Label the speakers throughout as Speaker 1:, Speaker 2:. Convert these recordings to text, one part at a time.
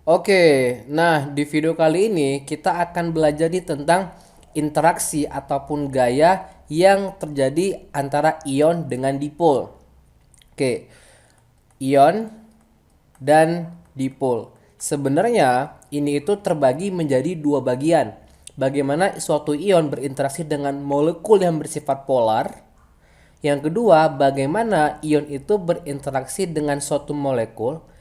Speaker 1: Oke, nah di video kali ini kita akan belajar nih tentang interaksi ataupun gaya yang terjadi antara ion dengan dipol. Oke, ion dan dipol. Sebenarnya ini itu terbagi menjadi dua bagian. Bagaimana suatu ion berinteraksi dengan molekul yang bersifat polar. Yang kedua, bagaimana ion itu berinteraksi dengan suatu molekul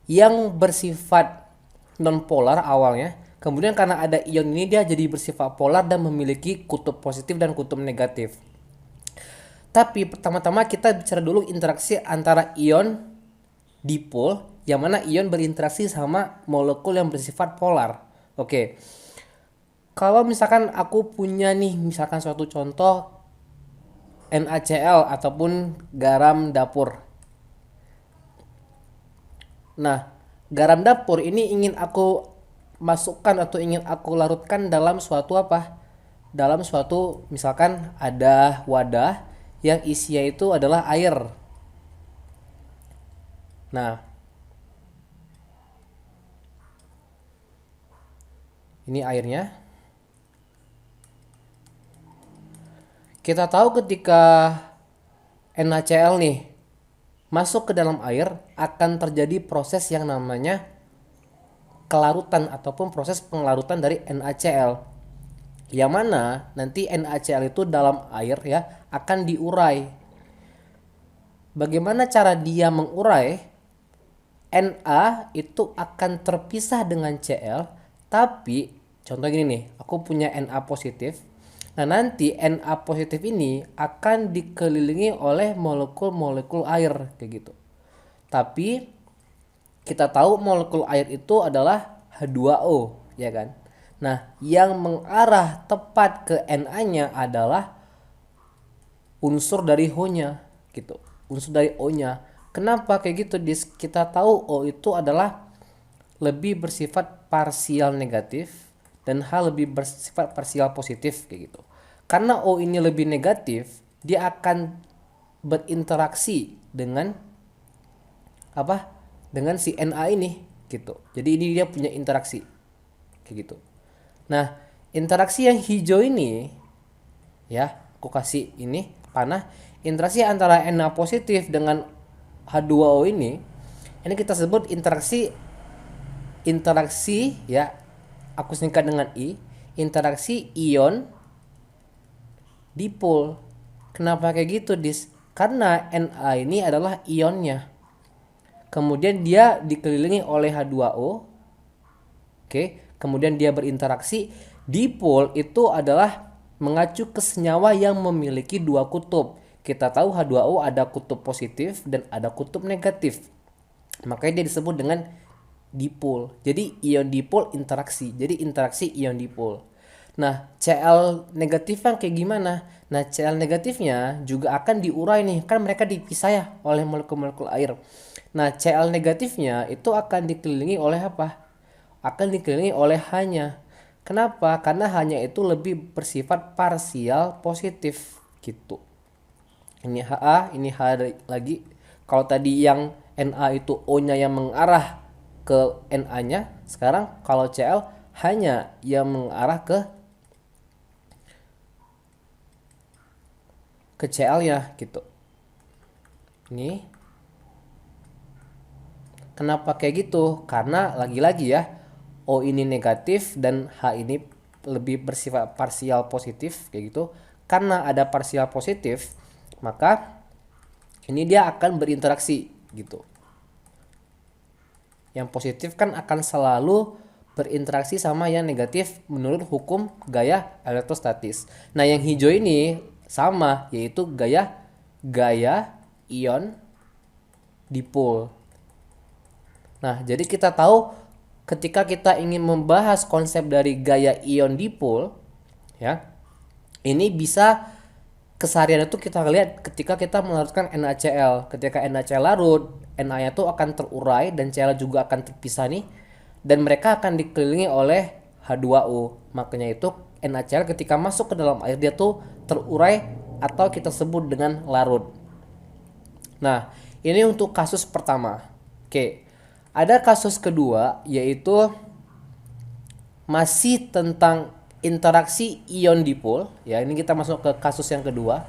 Speaker 1: yang bersifat nonpolar awalnya. Kemudian karena ada ion ini dia jadi bersifat polar dan memiliki kutub positif dan kutub negatif. Tapi pertama-tama kita bicara dulu interaksi antara ion dipol yang mana ion berinteraksi sama molekul yang bersifat polar. Oke. Kalau misalkan aku punya nih misalkan suatu contoh NaCl ataupun garam dapur. Nah, garam dapur ini ingin aku masukkan atau ingin aku larutkan dalam suatu apa? Dalam suatu misalkan ada wadah yang isinya itu adalah air. Nah, ini airnya. Kita tahu ketika NaCl nih masuk ke dalam air akan terjadi proses yang namanya kelarutan ataupun proses penglarutan dari NaCl. Yang mana nanti NaCl itu dalam air ya akan diurai. Bagaimana cara dia mengurai? Na itu akan terpisah dengan Cl, tapi contoh gini nih, aku punya Na positif. Nah, nanti Na positif ini akan dikelilingi oleh molekul-molekul air kayak gitu. Tapi kita tahu molekul air itu adalah H2O, ya kan? Nah, yang mengarah tepat ke Na-nya adalah unsur dari O-nya gitu. Unsur dari O-nya. Kenapa kayak gitu? Kita tahu O itu adalah lebih bersifat parsial negatif dan H lebih bersifat parsial positif kayak gitu. Karena O ini lebih negatif, dia akan berinteraksi dengan apa? Dengan si Na ini gitu. Jadi ini dia punya interaksi kayak gitu. Nah, interaksi yang hijau ini ya, aku kasih ini panah. Interaksi antara Na positif dengan H2O ini kita sebut interaksi interaksi ya, aku singkat dengan I, interaksi ion dipol. Kenapa kayak gitu, Dis? Karena Na ini adalah ionnya. Kemudian dia dikelilingi oleh H2O. Oke, kemudian dia berinteraksi. Dipol itu adalah mengacu ke senyawa yang memiliki dua kutub. Kita tahu H2O ada kutub positif dan ada kutub negatif. Makanya dia disebut dengan dipol. Jadi ion dipol interaksi. Jadi interaksi ion dipol. Nah, Cl negatifnya kayak gimana? Nah, Cl negatifnya juga akan diurai nih. Kan mereka dipisah ya oleh molekul-molekul air. Nah, Cl negatifnya itu akan dikelilingi oleh apa? Akan dikelilingi oleh H-nya. Kenapa? Karena H-nya itu lebih bersifat parsial positif gitu. Ini Ha, ini H lagi. Kalau tadi yang Na itu O-nya yang mengarah ke Na-nya, sekarang kalau Cl hanya yang mengarah ke Cl-nya gitu. Ini kenapa kayak gitu? Karena lagi-lagi ya, O ini negatif dan H ini lebih bersifat parsial positif kayak gitu. Karena ada parsial positif, maka ini dia akan berinteraksi gitu. Yang positif kan akan selalu berinteraksi sama yang negatif menurut hukum gaya elektrostatis. Nah, yang hijau ini sama, yaitu gaya gaya ion dipol. Nah, jadi kita tahu ketika kita ingin membahas konsep dari gaya ion dipol, ya, ini bisa keseharian itu kita lihat ketika kita melarutkan NaCl. Ketika NaCl larut, Na-nya itu akan terurai dan Cl juga akan terpisah nih. Dan mereka akan dikelilingi oleh H2O. Makanya itu NaCl ketika masuk ke dalam air dia tuh terurai atau kita sebut dengan larut. Nah, ini untuk kasus pertama. Oke. Ada kasus kedua, yaitu masih tentang interaksi ion dipol. Ya, ini kita masuk ke kasus yang kedua.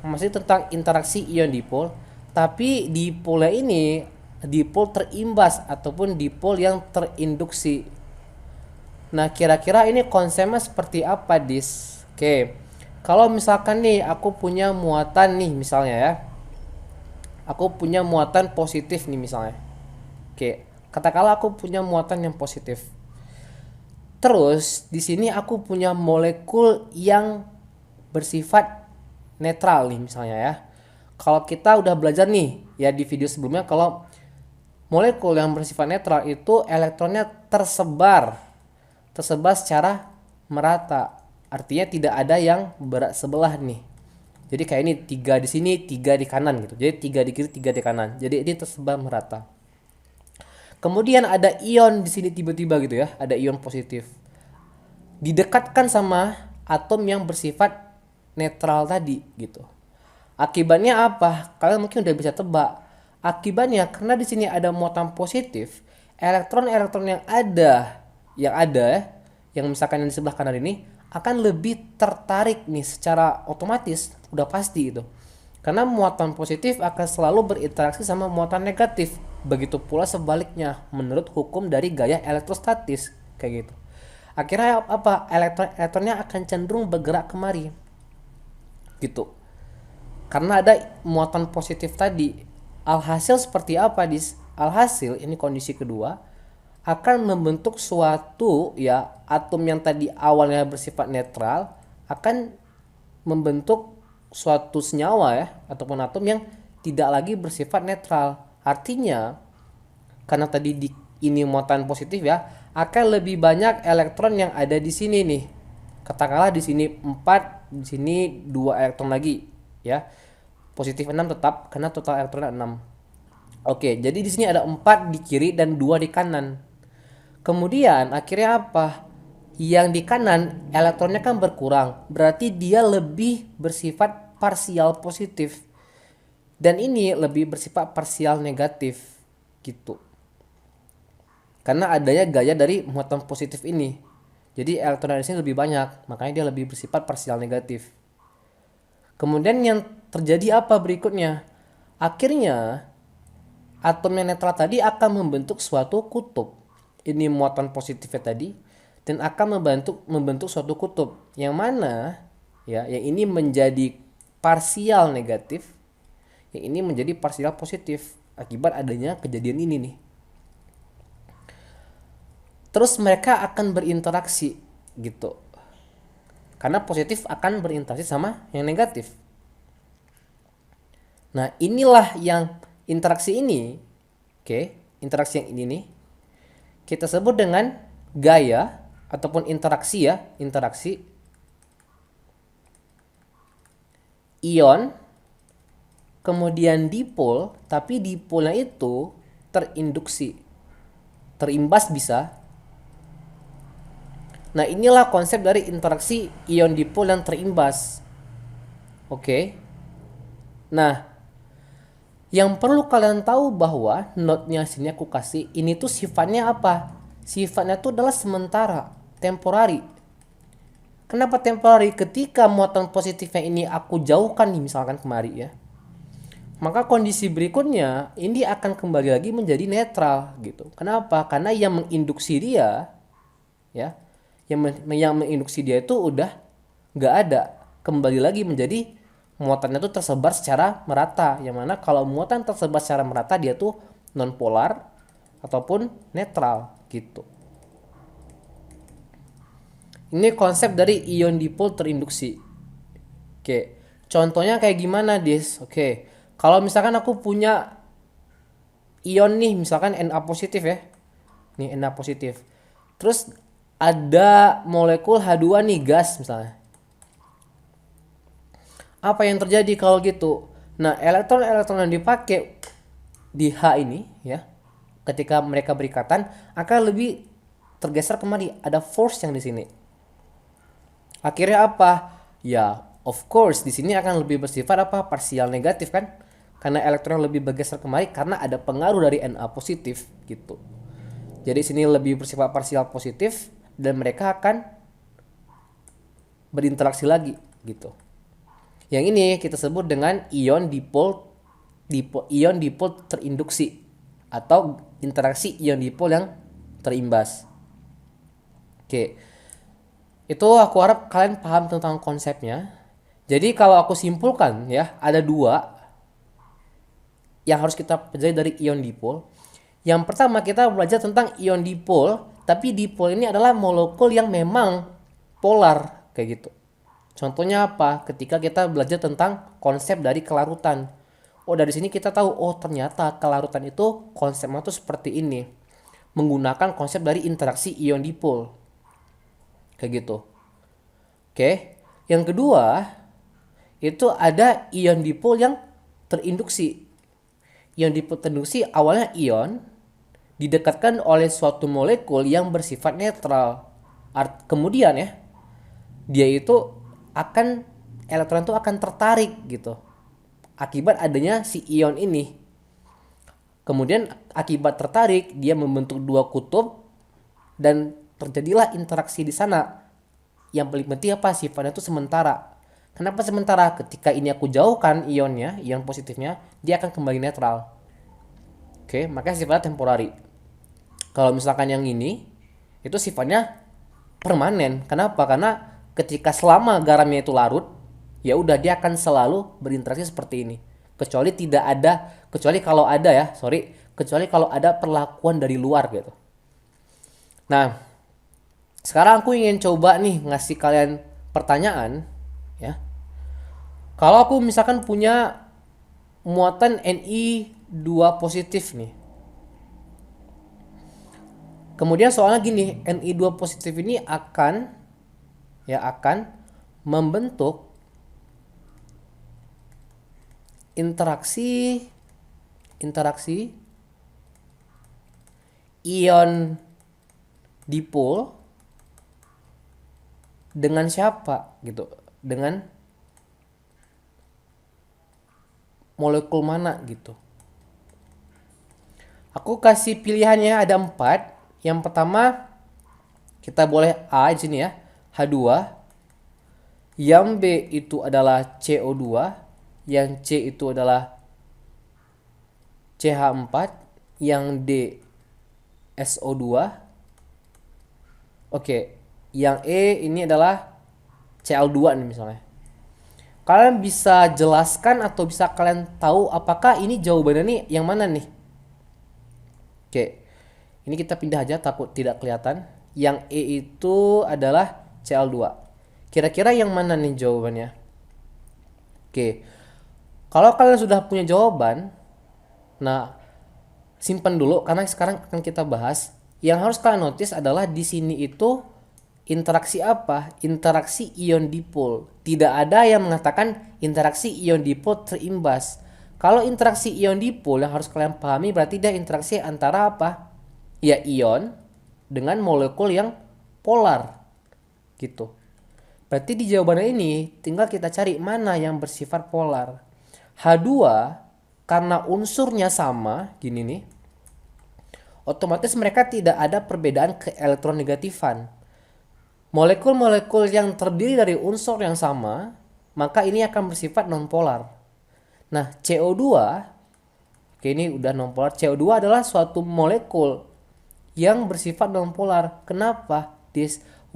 Speaker 1: Masih tentang interaksi ion dipol, tapi dipolnya ini dipol terimbas ataupun dipol yang terinduksi. Nah, kira-kira ini konsepnya seperti apa, Dis? Oke. Kalau misalkan nih aku punya muatan nih misalnya ya. Aku punya muatan positif nih misalnya. Oke, katakanlah aku punya muatan yang positif. Terus di sini aku punya molekul yang bersifat netral nih misalnya ya. Kalau kita udah belajar nih ya di video sebelumnya, kalau molekul yang bersifat netral itu elektronnya tersebar secara merata. Artinya tidak ada yang berat sebelah nih. Jadi kayak ini 3 di sini, 3 di kanan gitu. Jadi 3 di kiri, 3 di kanan. Jadi ini tersebar merata. Kemudian ada ion di sini tiba-tiba gitu ya, ada ion positif. Didekatkan sama atom yang bersifat netral tadi gitu. Akibatnya apa? Kalian mungkin udah bisa tebak. Akibatnya karena di sini ada muatan positif, elektron-elektron yang misalkan yang di sebelah kanan ini akan lebih tertarik nih secara otomatis, udah pasti itu. Karena muatan positif akan selalu berinteraksi sama muatan negatif. Begitu pula sebaliknya menurut hukum dari gaya elektrostatis kayak gitu. Akhirnya apa? Elektronnya akan cenderung bergerak kemari. Gitu. Karena ada muatan positif tadi. Alhasil seperti apa, Dis? Alhasil ini kondisi kedua akan membentuk suatu ya atom yang tadi awalnya bersifat netral akan membentuk suatu senyawa ya ataupun atom yang tidak lagi bersifat netral. Artinya karena tadi ini muatan positif ya, akan lebih banyak elektron yang ada di sini nih. Katakanlah di sini 4, di sini 2 elektron lagi ya. Positif 6 tetap karena total elektronnya 6. Oke, jadi di sini ada 4 di kiri dan 2 di kanan. Kemudian akhirnya apa? Yang di kanan elektronnya kan berkurang, berarti dia lebih bersifat parsial positif. Dan ini lebih bersifat parsial negatif gitu. Karena adanya gaya dari muatan positif ini. Jadi elektron di sini lebih banyak, makanya dia lebih bersifat parsial negatif. Kemudian yang terjadi apa berikutnya? Akhirnya atom yang netral tadi akan membentuk suatu kutub. Ini muatan positifnya tadi dan akan membentuk suatu kutub yang mana ya yang ini menjadi parsial negatif, yang ini menjadi parsial positif akibat adanya kejadian ini nih. Terus mereka akan berinteraksi gitu. Karena positif akan berinteraksi sama yang negatif. Nah, inilah yang interaksi ini. Oke, interaksi yang ini nih kita sebut dengan gaya ataupun interaksi ya, interaksi ion kemudian dipol, tapi dipolnya itu terinduksi, terimbas bisa. Nah, inilah konsep dari interaksi ion dipol yang terimbas. Oke. Nah, yang perlu kalian tahu bahwa note-nya sini aku kasih ini tuh sifatnya apa? Sifatnya tuh adalah sementara, temporary. Kenapa temporary? Ketika muatan positifnya ini aku jauhkan nih misalkan kemari ya, maka kondisi berikutnya ini akan kembali lagi menjadi netral gitu. Kenapa? Karena yang menginduksi dia ya, yang menginduksi dia itu udah nggak ada, kembali lagi menjadi muatannya tuh tersebar secara merata. Yang mana kalau muatan tersebar secara merata dia tuh non polar ataupun netral gitu. Ini konsep dari ion dipol terinduksi. Oke, contohnya kayak gimana, Dis? Oke, kalau misalkan aku punya ion nih, misalkan Na positif ya. Nih Na positif. Terus ada molekul H2 nih, gas misalnya. Apa yang terjadi kalau gitu? Nah, elektron-elektron yang dipakai di H ini ya, ketika mereka berikatan akan lebih tergeser kemari. Ada force yang di sini. Akhirnya apa? Ya, of course di sini akan lebih bersifat apa? Parsial negatif kan? Karena elektron lebih bergeser kemari karena ada pengaruh dari Na positif gitu. Jadi sini lebih bersifat parsial positif dan mereka akan berinteraksi lagi gitu. Yang ini kita sebut dengan ion dipol terinduksi atau interaksi ion dipol yang terimbas. Oke. Itu aku harap kalian paham tentang konsepnya. Jadi kalau aku simpulkan ya, ada dua yang harus kita pelajari dari ion dipol. Yang pertama kita belajar tentang ion dipol, tapi dipol ini adalah molekul yang memang polar kayak gitu. Contohnya apa? Ketika kita belajar tentang konsep dari kelarutan. Oh, dari sini kita tahu, oh ternyata kelarutan itu konsepnya tuh seperti ini. Menggunakan konsep dari interaksi ion dipol. Kayak gitu. Oke. Yang kedua, itu ada ion dipol yang terinduksi. Ion dipol terinduksi awalnya ion didekatkan oleh suatu molekul yang bersifat netral. Kemudian ya, dia itu akan elektron itu akan tertarik gitu. Akibat adanya si ion ini. Kemudian akibat tertarik dia membentuk dua kutub dan terjadilah interaksi di sana. Yang paling penting apa? Sifatnya itu sementara. Kenapa sementara? Ketika ini aku jauhkan ionnya, ion positifnya, dia akan kembali netral. Oke, makanya sifatnya temporari. Kalau misalkan yang ini, itu sifatnya permanen. Kenapa? Karena ketika selama garamnya itu larut, ya udah dia akan selalu berinteraksi seperti ini. Kecuali kalau ada perlakuan dari luar gitu. Nah, sekarang aku ingin coba nih ngasih kalian pertanyaan ya. Kalau aku misalkan punya muatan Ni2 positif nih. Kemudian soalnya gini, Ni2 positif ini akan membentuk interaksi ion dipol dengan siapa gitu, dengan molekul mana gitu. Aku kasih pilihannya ada 4. Yang pertama kita boleh A di sini ya, H2. Yang B itu adalah CO2, yang C itu adalah CH4, yang D SO2. Oke, yang E ini adalah Cl2 nih misalnya. Kalian bisa jelaskan atau bisa kalian tahu apakah ini jawabannya nih yang mana nih? Oke, ini kita pindah aja takut tidak kelihatan. Yang E itu adalah Cl2. Kira-kira yang mana nih jawabannya? Oke, kalau kalian sudah punya jawaban, nah simpan dulu karena sekarang akan kita bahas. Yang harus kalian notice adalah di sini itu interaksi apa? Interaksi ion dipol. Tidak ada yang mengatakan interaksi ion dipol terimbas. Kalau interaksi ion dipol yang harus kalian pahami berarti dia interaksi antara apa? Ya ion dengan molekul yang polar. Gitu. Berarti di jawabannya ini tinggal kita cari mana yang bersifat polar. H2 karena unsurnya sama, gini nih. Otomatis mereka tidak ada perbedaan keelektronegatifan. Molekul-molekul yang terdiri dari unsur yang sama, maka ini akan bersifat nonpolar. Nah, CO2, oke ini udah nonpolar. CO2 adalah suatu molekul yang bersifat nonpolar. Kenapa?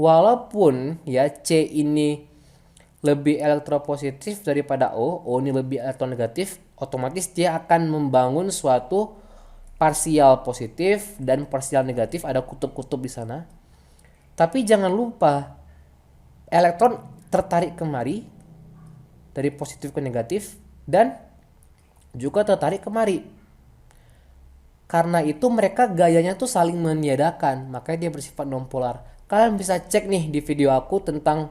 Speaker 1: Walaupun ya C ini lebih elektropositif daripada O ini lebih elektronegatif, otomatis dia akan membangun suatu parsial positif dan parsial negatif, ada kutub-kutub di sana. Tapi jangan lupa elektron tertarik kemari dari positif ke negatif dan juga tertarik kemari. Karena itu mereka gayanya tuh saling meniadakan, makanya dia bersifat nonpolar. Kalian bisa cek nih di video aku tentang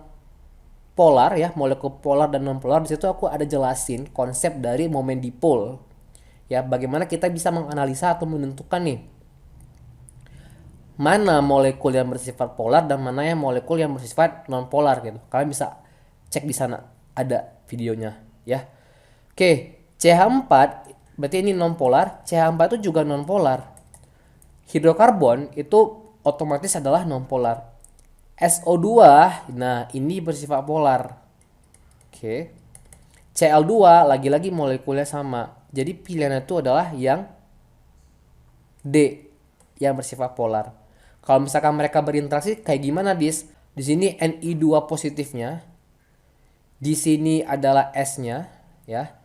Speaker 1: polar ya, molekul polar dan nonpolar. Di situ aku ada jelasin konsep dari momen dipol. Ya, bagaimana kita bisa menganalisa atau menentukan nih mana molekul yang bersifat polar dan mana yang molekul yang bersifat non-polar gitu. Kalian bisa cek di sana, ada videonya ya. Oke, CH4 berarti ini non-polar, CH4 itu juga non-polar. Hidrokarbon itu otomatis adalah nonpolar. SO2, nah ini bersifat polar. Oke. Cl2 lagi-lagi molekulnya sama. Jadi pilihannya itu adalah yang D, yang bersifat polar. Kalau misalkan mereka berinteraksi kayak gimana, Dis? Di sini Ni2 positifnya, di sini adalah S-nya, ya.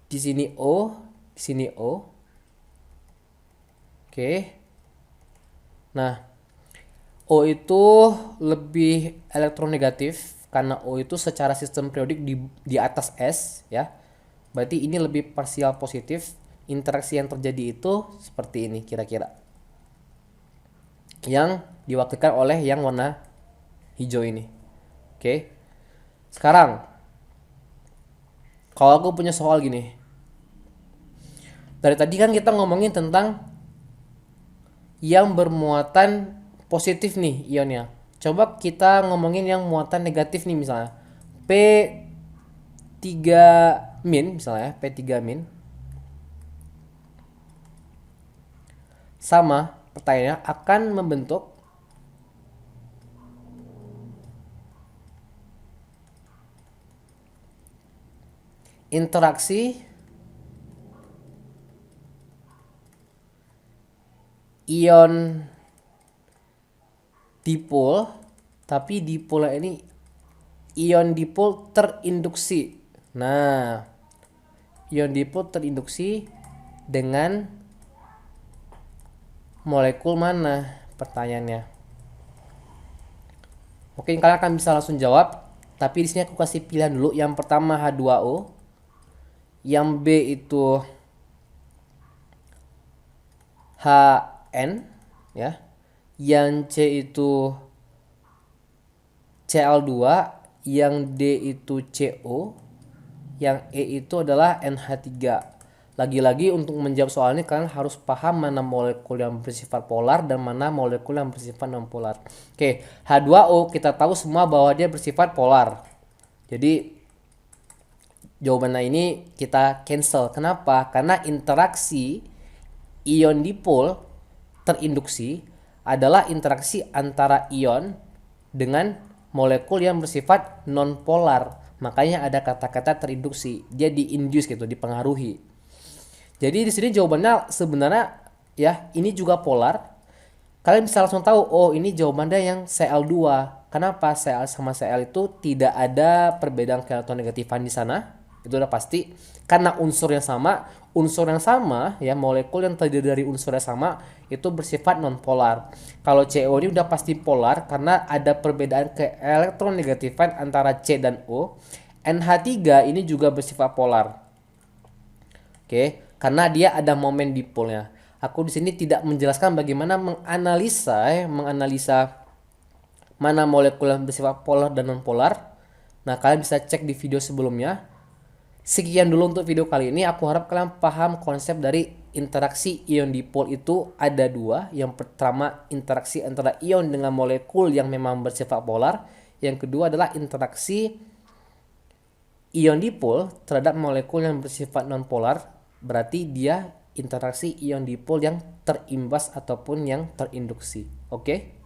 Speaker 1: Di sini O, di sini O. Oke. Nah, O itu lebih elektronegatif karena O itu secara sistem periodik di atas S, ya. Berarti ini lebih parsial positif. Interaksi yang terjadi itu seperti ini kira-kira. Yang diwakilkan oleh yang warna hijau ini. Oke. Sekarang kalau aku punya soal gini. Dari tadi kan kita ngomongin tentang yang bermuatan positif nih ionnya. Coba kita ngomongin yang muatan negatif nih misalnya. P3 min misalnya, P3 min. Sama, pertanyaannya akan membentuk interaksi ion dipol, tapi dipolnya ini ion dipol terinduksi. Nah, ion dipol terinduksi dengan molekul mana? Pertanyaannya. Mungkin kalian akan bisa langsung jawab, tapi di sini aku kasih pilihan dulu. Yang pertama H2O, yang B itu HN, ya. Yang C itu Cl2, yang D itu CO, yang E itu adalah NH3. Lagi-lagi untuk menjawab soal ini kalian harus paham mana molekul yang bersifat polar dan mana molekul yang bersifat non polar. Oke, H2O kita tahu semua bahwa dia bersifat polar. Jadi jawabannya ini kita cancel. Kenapa? Karena interaksi ion dipol terinduksi adalah interaksi antara ion dengan molekul yang bersifat non polar. Makanya ada kata-kata terinduksi. Dia diinduce gitu, dipengaruhi. Jadi di sini jawabannya sebenarnya ya ini juga polar. Kalian bisa langsung tahu, oh ini jawabannya yang Cl2. Kenapa? Cl sama Cl itu tidak ada perbedaan keelektronegatifan di sana. Itu udah pasti. Karena unsur yang sama ya molekul yang terdiri dari unsur yang sama itu bersifat non polar. Kalau CO ini udah pasti polar karena ada perbedaan keelektronegatifan antara C dan O. NH3 ini juga bersifat polar. Oke, karena dia ada momen dipolnya. Aku di sini tidak menjelaskan bagaimana menganalisa mana molekul yang bersifat polar dan non polar. Nah, kalian bisa cek di video sebelumnya. Sekian dulu untuk video kali ini. Aku harap kalian paham konsep dari interaksi ion dipol itu ada dua. Yang pertama interaksi antara ion dengan molekul yang memang bersifat polar. Yang kedua adalah interaksi ion dipol terhadap molekul yang bersifat non polar. Berarti dia interaksi ion dipol yang terimbas ataupun yang terinduksi. Oke?